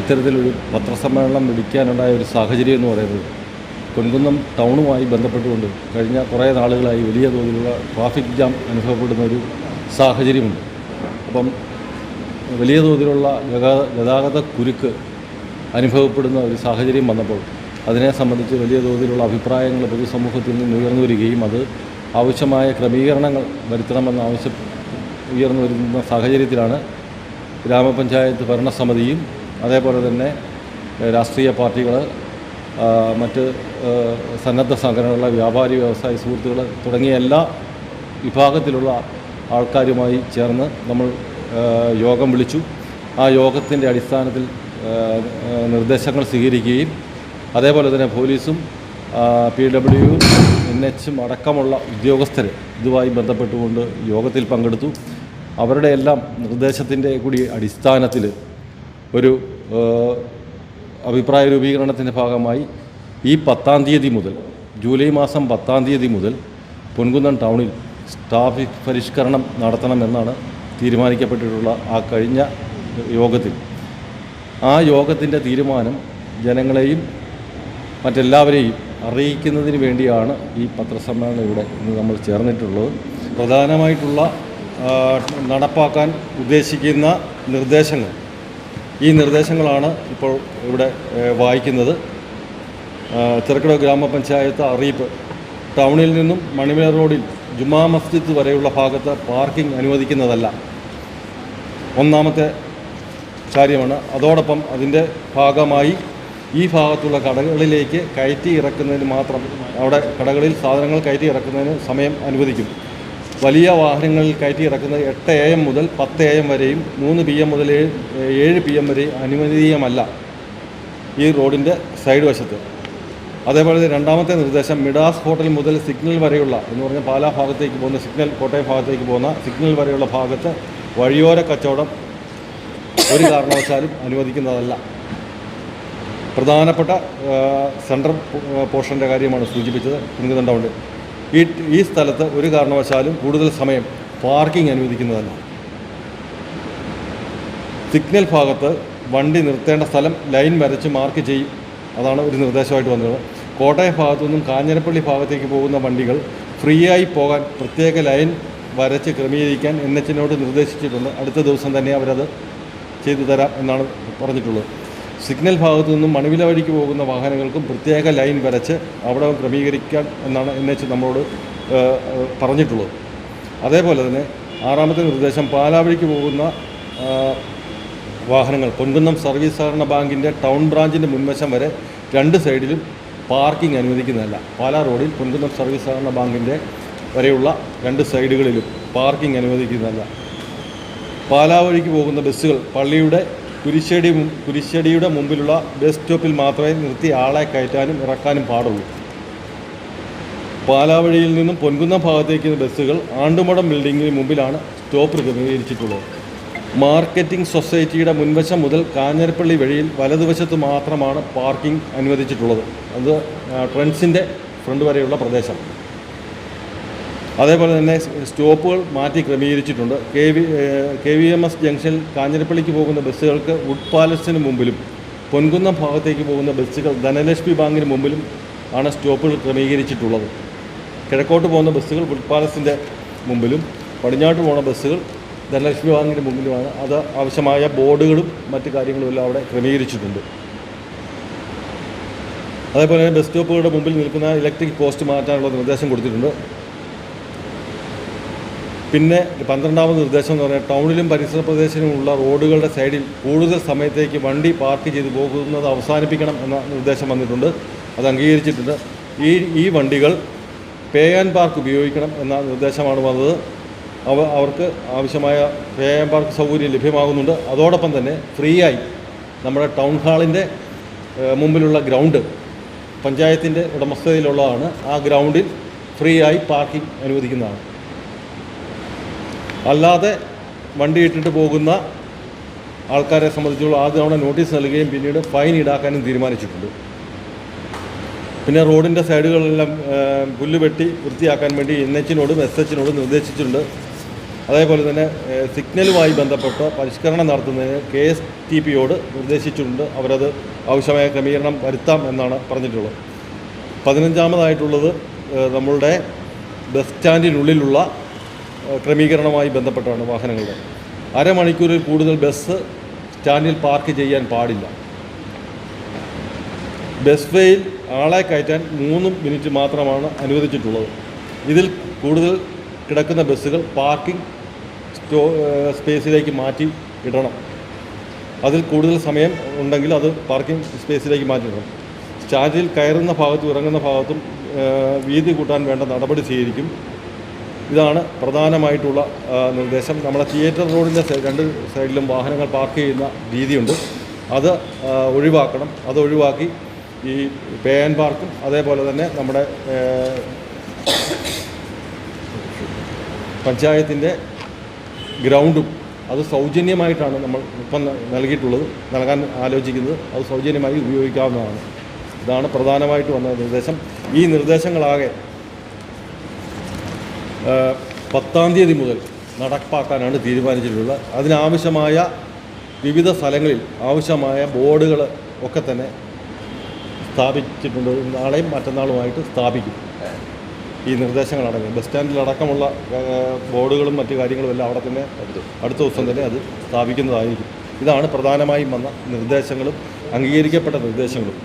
ഇത്തരത്തിലൊരു പത്രസമ്മേളനം വിളിക്കാനുണ്ടായ ഒരു സാഹചര്യം എന്ന് പറയുന്നത് പൊൻകുന്നം ടൗണുമായി ബന്ധപ്പെട്ടുകൊണ്ട് കഴിഞ്ഞ കുറേ നാളുകളായി വലിയ തോതിലുള്ള ട്രാഫിക് ജാം അനുഭവപ്പെടുന്ന ഒരു സാഹചര്യമുണ്ട്. അപ്പം വലിയ തോതിലുള്ള ഗതാഗത കുരുക്ക് അനുഭവപ്പെടുന്ന ഒരു സാഹചര്യം വന്നപ്പോൾ അതിനെ സംബന്ധിച്ച് വലിയ തോതിലുള്ള അഭിപ്രായങ്ങൾ പൊതുസമൂഹത്തിൽ നിന്ന് ഉയർന്നു വരികയും അത് ആവശ്യമായ ക്രമീകരണങ്ങൾ വരുത്തണമെന്ന് ഉയർന്നു വരുന്ന സാഹചര്യത്തിലാണ് ഗ്രാമപഞ്ചായത്ത് ഭരണസമിതിയും അതേപോലെ തന്നെ രാഷ്ട്രീയ പാർട്ടികൾ, മറ്റ് സന്നദ്ധ സംഘടനകളുടെ വ്യാപാരി വ്യവസായ സുഹൃത്തുക്കൾ തുടങ്ങിയ എല്ലാ വിഭാഗത്തിലുള്ള ആൾക്കാരുമായി ചേർന്ന് നമ്മൾ യോഗം വിളിച്ചു. ആ യോഗത്തിൻ്റെ അടിസ്ഥാനത്തിൽ നിർദ്ദേശങ്ങൾ സ്വീകരിക്കുകയും അതേപോലെ തന്നെ പോലീസും PW, NH അടക്കമുള്ള ഉദ്യോഗസ്ഥർ ഇതുമായി ബന്ധപ്പെട്ടുകൊണ്ട് യോഗത്തിൽ പങ്കെടുത്തു. അവരുടെ എല്ലാം നിർദ്ദേശത്തിൻ്റെ കൂടി അടിസ്ഥാനത്തിൽ ഒരു അഭിപ്രായ രൂപീകരണത്തിൻ്റെ ഭാഗമായി ഈ 10-ാം തീയതി മുതൽ, ജൂലൈ മാസം 10-ാം തീയതി മുതൽ പൊൻകുന്നം ടൗണിൽ ട്രാഫിക് പരിഷ്കരണം നടത്തണമെന്നാണ് തീരുമാനിക്കപ്പെട്ടിട്ടുള്ള ആ കഴിഞ്ഞ യോഗത്തിൽ. ആ യോഗത്തിൻ്റെ തീരുമാനം ജനങ്ങളെയും മറ്റെല്ലാവരെയും അറിയിക്കുന്നതിന് വേണ്ടിയാണ് ഈ പത്രസമ്മേളനം ഇവിടെ ഇന്ന് നമ്മൾ ചേർന്നിട്ടുള്ളത്. പ്രധാനമായിട്ടുള്ള നടപ്പാക്കാൻ ഉദ്ദേശിക്കുന്ന നിർദ്ദേശങ്ങൾ, ഈ നിർദ്ദേശങ്ങളാണ് ഇപ്പോൾ ഇവിടെ വായിക്കുന്നത്. ചെറുകിട ഗ്രാമപഞ്ചായത്ത് അറിയിപ്പ്: ടൗണിൽ നിന്നും മണിമല റോഡിൽ ജുമാ മസ്ജിദ് വരെയുള്ള ഭാഗത്ത് പാർക്കിംഗ് അനുവദിക്കുന്നതല്ല. ഒന്നാമത്തെ കാര്യമാണ്. അതോടൊപ്പം അതിൻ്റെ ഭാഗമായി ഈ ഭാഗത്തുള്ള കടകളിലേക്ക് കയറ്റി ഇറക്കുന്നതിന് മാത്രം, അവിടെ കടകളിൽ സാധനങ്ങൾ കയറ്റി ഇറക്കുന്നതിന് സമയം അനുവദിക്കും. വലിയ വാഹനങ്ങളിൽ കയറ്റി ഇറക്കുന്നത് 8 AM മുതൽ 10 AM വരെയും 3 PM മുതൽ 7 PM വരെയും അനുവദനീയമല്ല ഈ റോഡിൻ്റെ സൈഡ് വശത്ത്. അതേപോലെ രണ്ടാമത്തെ നിർദ്ദേശം, മിഡാസ് ഹോട്ടൽ മുതൽ സിഗ്നൽ വരെയുള്ള, എന്ന് പറഞ്ഞാൽ പാലാ ഭാഗത്തേക്ക് പോകുന്ന സിഗ്നൽ, കോട്ടയം ഭാഗത്തേക്ക് പോകുന്ന സിഗ്നൽ വരെയുള്ള ഭാഗത്ത് വഴിയോര കച്ചവടം ഒരു കാരണവശാലും അനുവദിക്കുന്നതല്ല. പ്രധാനപ്പെട്ട സെൻട്രൽ പോർഷൻ്റെ കാര്യമാണ് സൂചിപ്പിച്ചത്. പൊൻകുന്നം ടൗണിൽ ഈ സ്ഥലത്ത് ഒരു കാരണവശാലും കൂടുതൽ സമയം പാർക്കിംഗ് അനുവദിക്കുന്നതല്ല. സിഗ്നൽ ഭാഗത്ത് വണ്ടി നിർത്തേണ്ട സ്ഥലം ലൈൻ വരച്ച് മാർക്ക് ചെയ്യും. അതാണ് ഒരു നിർദ്ദേശമായിട്ട് വന്നത്. കോട്ടയം ഭാഗത്തു നിന്നും കാഞ്ഞിരപ്പള്ളി ഭാഗത്തേക്ക് പോകുന്ന വണ്ടികൾ ഫ്രീ ആയി പോകാൻ പ്രത്യേക ലൈൻ വരച്ച് ക്രമീകരിക്കാൻ NH നിർദ്ദേശിച്ചിട്ടുണ്ട്. അടുത്ത ദിവസം തന്നെ അവരത് ചെയ്തു തരാം എന്നാണ് പറഞ്ഞിട്ടുള്ളത്. സിഗ്നൽ ഭാഗത്തു നിന്നും മണിവില വഴിക്ക് പോകുന്ന വാഹനങ്ങൾക്കും പ്രത്യേക ലൈൻ വരച്ച് അവിടെ ക്രമീകരിക്കാൻ എന്നാണ് NH നമ്മളോട് പറഞ്ഞിട്ടുള്ളത്. അതേപോലെ തന്നെ ആറാമത്തെ നിർദ്ദേശം, പാലാ വഴിക്ക് പോകുന്ന വാഹനങ്ങൾ പൊൻകുന്നം സർവീസ് സഹകരണ ബാങ്കിൻ്റെ ടൗൺ ബ്രാഞ്ചിൻ്റെ മുൻവശം വരെ 2 സൈഡിലും പാർക്കിംഗ് അനുവദിക്കുന്നതല്ല. പാലാ റോഡിൽ പൊൻകുന്നം സർവീസ് സഹകരണ ബാങ്കിൻ്റെ വരെയുള്ള 2 സൈഡുകളിലും പാർക്കിംഗ് അനുവദിക്കുന്നതല്ല. പാലാ വഴിക്ക് പോകുന്ന ബസ്സുകൾ പള്ളിയുടെ കുരിശ്ശടിയുടെ മുമ്പിലുള്ള ബസ് സ്റ്റോപ്പിൽ മാത്രമേ നിർത്തി ആളെ കയറ്റാനും ഇറക്കാനും പാടുള്ളൂ. പാലാ വഴിയിൽ നിന്നും പൊൻകുന്നം ഭാഗത്തേക്ക് ബസ്സുകൾ ആണ്ടുമടം ബിൽഡിങ്ങിന് മുമ്പിലാണ് സ്റ്റോപ്പ് ക്രമീകരിച്ചിട്ടുള്ളത്. മാർക്കറ്റിംഗ് സൊസൈറ്റിയുടെ മുൻവശം മുതൽ കാഞ്ഞിരപ്പള്ളി വഴിയിൽ വലതുവശത്ത് മാത്രമാണ് പാർക്കിംഗ് അനുവദിച്ചിട്ടുള്ളത്. അത് ട്രെൻഡ്സിൻ്റെ ഫ്രണ്ട് വരെയുള്ള പ്രദേശം. അതേപോലെ തന്നെ സ്റ്റോപ്പുകൾ മാറ്റി ക്രമീകരിച്ചിട്ടുണ്ട്. KVMS ജംഗ്ഷനിൽ കാഞ്ഞിരപ്പള്ളിക്ക് പോകുന്ന ബസ്സുകൾക്ക് വുഡ് പാലസിന് മുമ്പിലും പൊൻകുന്നം ഭാഗത്തേക്ക് പോകുന്ന ബസ്സുകൾ ധനലക്ഷ്മി ബാങ്കിന് മുമ്പിലും ആണ് സ്റ്റോപ്പുകൾ ക്രമീകരിച്ചിട്ടുള്ളത്. കിഴക്കോട്ട് പോകുന്ന ബസ്സുകൾ വുഡ് പാലസിൻ്റെ മുമ്പിലും പടിഞ്ഞാട്ട് പോകുന്ന ബസ്സുകൾ ധനലക്ഷ്മി ബാങ്കിന് മുമ്പിലുമാണ്. അത് ആവശ്യമായ ബോർഡുകളും മറ്റ് കാര്യങ്ങളും എല്ലാം അവിടെ ക്രമീകരിച്ചിട്ടുണ്ട്. അതേപോലെ ബസ് സ്റ്റോപ്പുകളുടെ മുമ്പിൽ നിൽക്കുന്ന ഇലക്ട്രിക് പോസ്റ്റ് മാറ്റാനുള്ള നിർദ്ദേശം കൊടുത്തിട്ടുണ്ട്. പിന്നെ 12ാമത് നിർദ്ദേശം എന്ന് പറഞ്ഞാൽ, ടൗണിലും പരിസര പ്രദേശങ്ങളിലുമുള്ള റോഡുകളുടെ സൈഡിൽ കൂടുതൽ സമയത്തേക്ക് വണ്ടി പാർക്ക് ചെയ്ത് പോകുന്നത് അവസാനിപ്പിക്കണം എന്ന നിർദ്ദേശം വന്നിട്ടുണ്ട്. അത് അംഗീകരിച്ചിട്ടുണ്ട്. ഈ വണ്ടികൾ പേ ആൻഡ് പാർക്ക് ഉപയോഗിക്കണം എന്ന നിർദ്ദേശമാണ് വന്നത്. അവർക്ക് ആവശ്യമായ പേ ആൻഡ് പാർക്ക് സൗകര്യം ലഭ്യമാകുന്നുണ്ട്. അതോടൊപ്പം തന്നെ ഫ്രീ ആയി നമ്മുടെ ടൗൺ ഹാളിൻ്റെ മുമ്പിലുള്ള ഗ്രൗണ്ട് പഞ്ചായത്തിൻ്റെ ഉടമസ്ഥതയിലുള്ളതാണ്. ആ ഗ്രൗണ്ടിൽ ഫ്രീ ആയി പാർക്കിംഗ് അനുവദിക്കുന്നതാണ്. അല്ലാതെ വണ്ടി ഇട്ടിട്ട് പോകുന്ന ആൾക്കാരെ സംബന്ധിച്ചുള്ള ആദ്യം തവണ നോട്ടീസ് നൽകുകയും പിന്നീട് ഫൈൻ ഈടാക്കാനും തീരുമാനിച്ചിട്ടുണ്ട്. പിന്നെ റോഡിൻ്റെ സൈഡുകളെല്ലാം പുല്ല് വെട്ടി വൃത്തിയാക്കാൻ വേണ്ടി NH SH നിർദ്ദേശിച്ചിട്ടുണ്ട്. അതേപോലെ തന്നെ സിഗ്നലുമായി ബന്ധപ്പെട്ട് പരിഷ്കരണം നടത്തുന്നതിന് KSTPയോട് നിർദ്ദേശിച്ചിട്ടുണ്ട്. അവരത് ആവശ്യമായ ക്രമീകരണം വരുത്താം എന്നാണ് പറഞ്ഞിട്ടുള്ളത്. 15-ാമതായിട്ടുള്ളത് നമ്മളുടെ ബസ് സ്റ്റാൻഡിനുള്ളിലുള്ള ക്രമീകരണവുമായി ബന്ധപ്പെട്ടാണ് വാഹനങ്ങളുടെ. അരമണിക്കൂറിൽ കൂടുതൽ ബസ് സ്റ്റാൻഡിൽ പാർക്ക് ചെയ്യാൻ പാടില്ല. ബസ് വേയിൽ ആളെ കയറ്റാൻ 3 മിനിറ്റ് മാത്രമാണ് അനുവദിച്ചിട്ടുള്ളത്. ഇതിൽ കൂടുതൽ കിടക്കുന്ന ബസ്സുകൾ പാർക്കിംഗ് സ്പേസിലേക്ക് മാറ്റി ഇടണം. അതിൽ കൂടുതൽ സമയം ഉണ്ടെങ്കിൽ അത് പാർക്കിംഗ് സ്പേസിലേക്ക് മാറ്റിയിടണം. സ്റ്റാൻഡിൽ കയറുന്ന ഭാഗത്തും ഇറങ്ങുന്ന ഭാഗത്തും വീതി കൂട്ടാൻ വേണ്ട നടപടി സ്വീകരിക്കും. ഇതാണ് പ്രധാനമായിട്ടുള്ള നിർദ്ദേശം. നമ്മുടെ തിയേറ്റർ റോഡിൻ്റെ 2 സൈഡിലും വാഹനങ്ങൾ പാർക്ക് ചെയ്യുന്ന രീതിയുണ്ട്. അത് ഒഴിവാക്കണം. അത് ഒഴിവാക്കി ഈ പേ ആൻഡ് പാർക്കും അതേപോലെ തന്നെ നമ്മുടെ പഞ്ചായത്തിൻ്റെ ഗ്രൗണ്ടും അത് സൗജന്യമായിട്ടാണ് നമ്മൾ ഇപ്പം നൽകാൻ ആലോചിക്കുന്നത്. അത് സൗജന്യമായി ഉപയോഗിക്കാവുന്നതാണ്. ഇതാണ് പ്രധാനമായിട്ട് വന്ന നിർദ്ദേശം. ഈ നിർദ്ദേശങ്ങളാകെ 10-ാം തീയതി മുതൽ നടപ്പാക്കാനാണ് തീരുമാനിച്ചിട്ടുള്ളത്. അതിനാവശ്യമായ വിവിധ സ്ഥലങ്ങളിൽ ആവശ്യമായ ബോർഡുകൾ ഒക്കെ തന്നെ സ്ഥാപിച്ചിട്ടുണ്ട്. നാളെയും മറ്റന്നാളുമായിട്ട് സ്ഥാപിക്കും. ഈ നിർദ്ദേശങ്ങളടങ്ങും ബസ് സ്റ്റാൻഡിലടക്കമുള്ള ബോർഡുകളും മറ്റു കാര്യങ്ങളും എല്ലാം അവിടെ തന്നെ അടുത്ത ദിവസം തന്നെ അത് സ്ഥാപിക്കുന്നതായിരിക്കും. ഇതാണ് പ്രധാനമായും വന്ന നിർദ്ദേശങ്ങളും അംഗീകരിക്കപ്പെട്ട നിർദ്ദേശങ്ങളും.